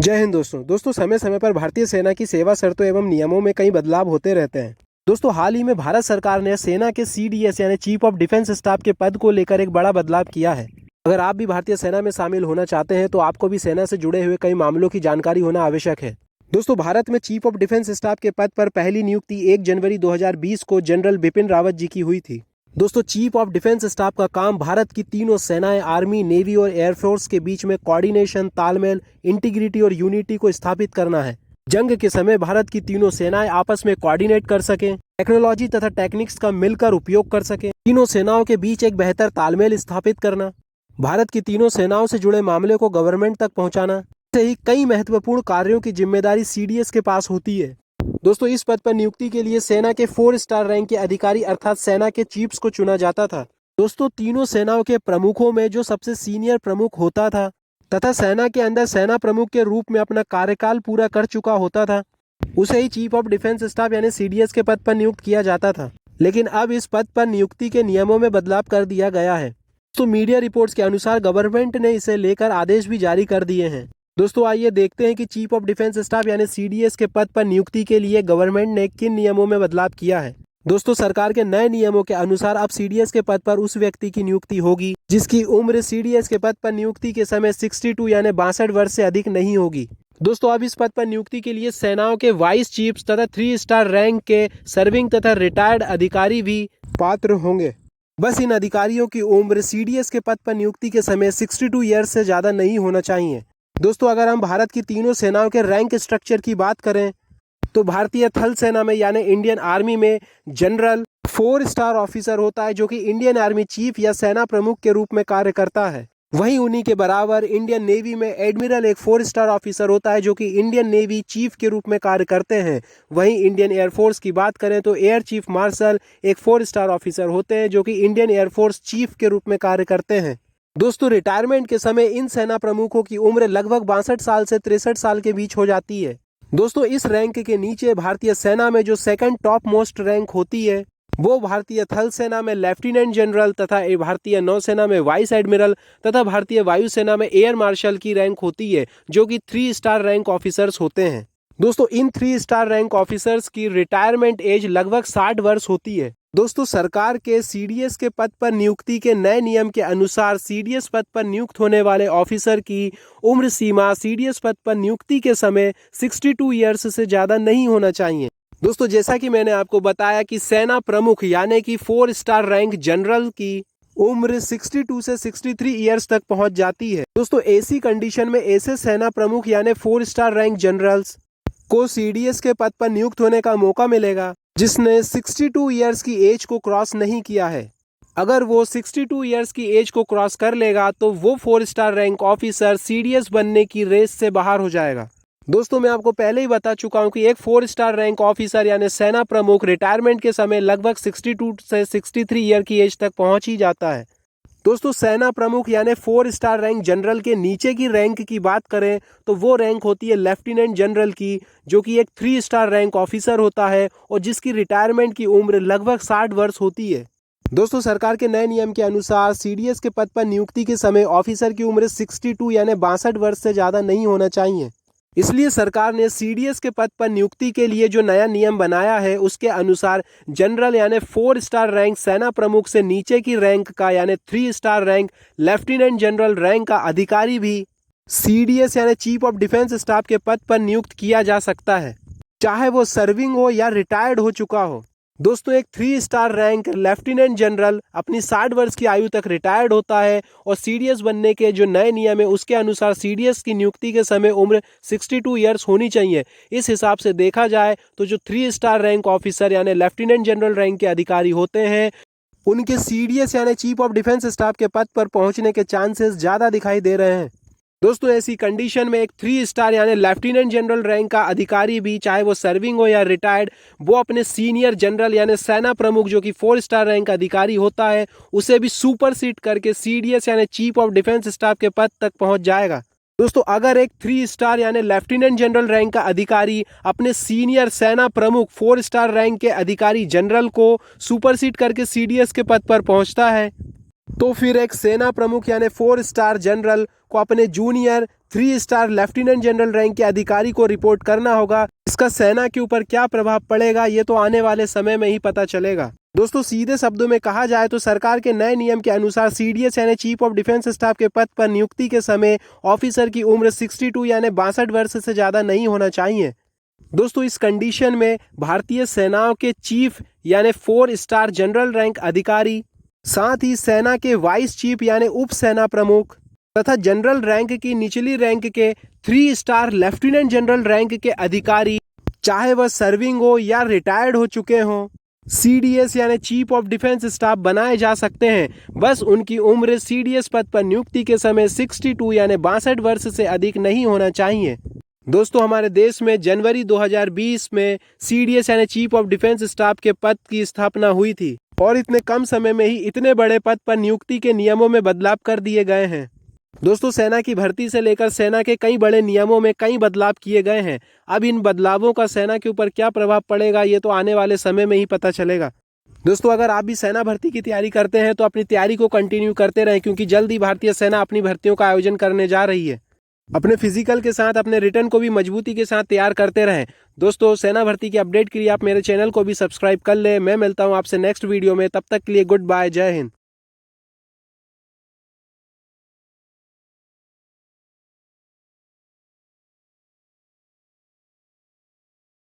जय हिंद दोस्तों समय समय पर भारतीय सेना की सेवा शर्तों एवं नियमों में कई बदलाव होते रहते हैं। दोस्तों हाल ही में भारत सरकार ने सेना के CDS यानी चीफ ऑफ डिफेंस स्टाफ के पद को लेकर एक बड़ा बदलाव किया है। अगर आप भी भारतीय सेना में शामिल होना चाहते हैं तो आपको भी सेना से जुड़े हुए कई मामलों की जानकारी होना आवश्यक है। दोस्तों भारत में चीफ ऑफ डिफेंस स्टाफ के पद पर पहली नियुक्ति 1 जनवरी 2020 को जनरल बिपिन रावत जी की हुई थी। दोस्तों चीफ ऑफ डिफेंस स्टाफ का काम भारत की तीनों सेनाएं आर्मी, नेवी और एयरफोर्स के बीच में कोऑर्डिनेशन, तालमेल, इंटीग्रिटी और यूनिटी को स्थापित करना है। जंग के समय भारत की तीनों सेनाएं आपस में कोऑर्डिनेट कर सकें, टेक्नोलॉजी तथा टेक्निक्स का मिलकर उपयोग कर सकें, तीनों सेनाओं के बीच एक बेहतर तालमेल स्थापित करना, भारत की तीनों सेनाओं से जुड़े मामले को गवर्नमेंट तक पहुंचाना, ऐसे ही कई महत्वपूर्ण कार्यों की जिम्मेदारी CDS के पास होती है। दोस्तों इस पद पर नियुक्ति के लिए सेना के 4 स्टार रैंक के अधिकारी अर्थात सेना के चीफ्स को चुना जाता था। दोस्तों तीनों सेनाओं के प्रमुखों में जो सबसे सीनियर प्रमुख होता था तथा सेना के अंदर सेना प्रमुख के रूप में अपना कार्यकाल पूरा कर चुका होता था, उसे ही चीफ ऑफ डिफेंस स्टाफ यानी CDS के पद पर नियुक्त किया जाता था। लेकिन अब इस पद पर नियुक्ति के नियमों में बदलाव कर दिया गया है। तो मीडिया रिपोर्ट्स के अनुसार गवर्नमेंट ने इसे लेकर आदेश भी जारी कर दिए हैं। दोस्तों आइए देखते हैं कि चीफ ऑफ डिफेंस स्टाफ यानी CDS के पद पर नियुक्ति के लिए गवर्नमेंट ने किन नियमों में बदलाव किया है। दोस्तों सरकार के नए नियमों के अनुसार अब CDS के पद पर उस व्यक्ति की नियुक्ति होगी जिसकी उम्र CDS के पद पर नियुक्ति के समय 62 यानी 62 वर्ष से अधिक नहीं होगी। दोस्तों अब इस पद पर नियुक्ति के लिए सेनाओं के वाइस चीफ्स तथा 3 स्टार रैंक के सर्विंग तथा रिटायर्ड अधिकारी भी पात्र होंगे। बस इन अधिकारियों की उम्र CDS के पद पर नियुक्ति के समय 62 ईयर्स से ज्यादा नहीं होना चाहिए। दोस्तों अगर हम भारत की तीनों सेनाओं के रैंक स्ट्रक्चर की बात करें तो भारतीय थल सेना में यानी इंडियन आर्मी में जनरल 4 स्टार ऑफिसर होता है जो कि इंडियन आर्मी चीफ या सेना प्रमुख के रूप में कार्य करता है। वहीं उन्हीं के बराबर इंडियन नेवी में एडमिरल एक 4 स्टार ऑफिसर होता है जो कि इंडियन नेवी चीफ के रूप में कार्य करते हैं। वहीं इंडियन एयरफोर्स की बात करें तो एयर चीफ मार्शल एक 4 स्टार ऑफिसर होते हैं जो कि इंडियन एयरफोर्स चीफ के रूप में कार्य करते हैं। दोस्तों रिटायरमेंट के समय इन सेना प्रमुखों की उम्र लगभग 62 साल से 63 साल के बीच हो जाती है। दोस्तों इस रैंक के नीचे भारतीय सेना में जो सेकंड टॉप मोस्ट रैंक होती है वो भारतीय थल सेना में लेफ्टिनेंट जनरल तथा भारतीय नौसेना में वाइस एडमिरल तथा भारतीय वायुसेना में एयर मार्शल की रैंक होती है जो कि 3 स्टार रैंक ऑफिसर्स होते हैं। दोस्तों इन 3 स्टार रैंक ऑफिसर्स की रिटायरमेंट एज लगभग 60 वर्ष होती है। दोस्तों सरकार के CDS के पद पर नियुक्ति के नए नियम के अनुसार CDS पद पर नियुक्त होने वाले ऑफिसर की उम्र सीमा CDS पद पर नियुक्ति के समय 62 ईयर्स से ज्यादा नहीं होना चाहिए। दोस्तों जैसा कि मैंने आपको बताया कि सेना प्रमुख यानी कि 4 स्टार रैंक जनरल की उम्र 62 से 63 ईयर्स तक पहुंच जाती है। दोस्तों ऐसी कंडीशन में ऐसे सेना प्रमुख यानी 4 स्टार रैंक जनरल्स को CDS के पद पर नियुक्त होने का मौका मिलेगा जिसने 62 ईयर्स की एज को क्रॉस नहीं किया है। अगर वो 62 ईयर्स की एज को क्रॉस कर लेगा तो वो 4 स्टार रैंक ऑफिसर CDS बनने की रेस से बाहर हो जाएगा। दोस्तों मैं आपको पहले ही बता चुका हूं कि एक 4 स्टार रैंक ऑफिसर यानी सेना प्रमुख रिटायरमेंट के समय लगभग 62 से 63 ईयर की एज तक पहुंच ही जाता है। दोस्तों सेना प्रमुख यानी 4 स्टार रैंक जनरल के नीचे की रैंक की बात करें तो वो रैंक होती है लेफ्टिनेंट जनरल की जो कि एक 3 स्टार रैंक ऑफिसर होता है और जिसकी रिटायरमेंट की उम्र लगभग 60 वर्ष होती है। दोस्तों सरकार के नए नियम के अनुसार CDS के पद पर नियुक्ति के समय ऑफिसर की उम्र 62 यानी 62 वर्ष से ज्यादा नहीं होना चाहिए। इसलिए सरकार ने CDS के पद पर नियुक्ति के लिए जो नया नियम बनाया है उसके अनुसार जनरल यानी 4 स्टार रैंक सेना प्रमुख से नीचे की रैंक का यानी 3 star rank lieutenant general rank का अधिकारी भी CDS यानी चीफ ऑफ डिफेंस स्टाफ के पद पर नियुक्त किया जा सकता है, चाहे वो सर्विंग हो या रिटायर्ड हो चुका हो। दोस्तों एक 3 स्टार रैंक लेफ्टिनेंट जनरल अपनी 60 वर्ष की आयु तक रिटायर्ड होता है और CDS बनने के जो नए नियम है उसके अनुसार CDS की नियुक्ति के समय उम्र 62 ईयर्स होनी चाहिए। इस हिसाब से देखा जाए तो जो 3 स्टार रैंक ऑफिसर यानी लेफ्टिनेंट जनरल रैंक के अधिकारी होते हैं उनके CDS यानी चीफ ऑफ डिफेंस स्टाफ के पद पर पहुंचने के चांसेस ज्यादा दिखाई दे रहे हैं। दोस्तों ऐसी कंडीशन में एक 3 स्टार यानी लेफ्टिनेंट जनरल रैंक का अधिकारी भी चाहे वो सर्विंग हो या रिटायर्ड वो अपने सीनियर जनरल यानी सेना प्रमुख जो कि 4 स्टार रैंक का अधिकारी होता है उसे भी सुपरसीड करके CDS यानी चीफ ऑफ डिफेंस स्टाफ के पद तक पहुंच जाएगा। दोस्तों अगर एक 3 स्टार यानी लेफ्टिनेंट जनरल रैंक का अधिकारी अपने सीनियर सेना प्रमुख 4 स्टार रैंक के अधिकारी जनरल को सुपरसीड करके CDS के पद पर पहुंचता है तो फिर एक सेना प्रमुख यानी 4 स्टार जनरल को अपने junior 3 star lieutenant general rank के अधिकारी को रिपोर्ट करना होगा। इसका सेना के ऊपर क्या प्रभाव पड़ेगा ये तो आने वाले समय में ही पता चलेगा। दोस्तों सीधे शब्दों में कहा जाए तो सरकार के नए नियम के अनुसार सीडीएस यानी चीफ ऑफ डिफेंस स्टाफ के पद पर नियुक्ति के समय ऑफिसर की उम्र 62 यानी 62 वर्ष से ज्यादा नहीं होना चाहिए। दोस्तों इस कंडीशन में भारतीय सेनाओं के चीफ यानी 4 स्टार जनरल रैंक अधिकारी, साथ ही सेना के वाइस चीफ यानी उप सेना प्रमुख तथा जनरल रैंक की निचली रैंक के 3 स्टार लेफ्टिनेंट जनरल रैंक के अधिकारी, चाहे वह सर्विंग हो या रिटायर्ड हो चुके हों, सीडीएस यानी चीफ ऑफ डिफेंस स्टाफ बनाए जा सकते हैं। बस उनकी उम्र सीडीएस पद पर नियुक्ति के समय 62 यानी 62 वर्ष से अधिक नहीं होना चाहिए। दोस्तों हमारे देश में जनवरी 2020 में सीडीएस यानी चीफ ऑफ डिफेंस स्टाफ के पद की स्थापना हुई थी और इतने कम समय में ही इतने बड़े पद पर नियुक्ति के नियमों में बदलाव कर दिए गए हैं। दोस्तों सेना की भर्ती से लेकर सेना के कई बड़े नियमों में कई बदलाव किए गए हैं। अब इन बदलावों का सेना के ऊपर क्या प्रभाव पड़ेगा ये तो आने वाले समय में ही पता चलेगा। दोस्तों अगर आप भी सेना भर्ती की तैयारी करते हैं तो अपनी तैयारी को कंटिन्यू करते रहें, क्योंकि जल्द ही भारतीय सेना अपनी भर्तियों का आयोजन करने जा रही है। अपने फिजिकल के साथ अपने रिटर्न को भी मजबूती के साथ तैयार करते रहें। दोस्तों सेना भर्ती की अपडेट के लिए आप मेरे चैनल को भी सब्सक्राइब कर लें। मैं मिलता हूं आपसे नेक्स्ट वीडियो में, तब तक के लिए गुड बाय, जय हिंद।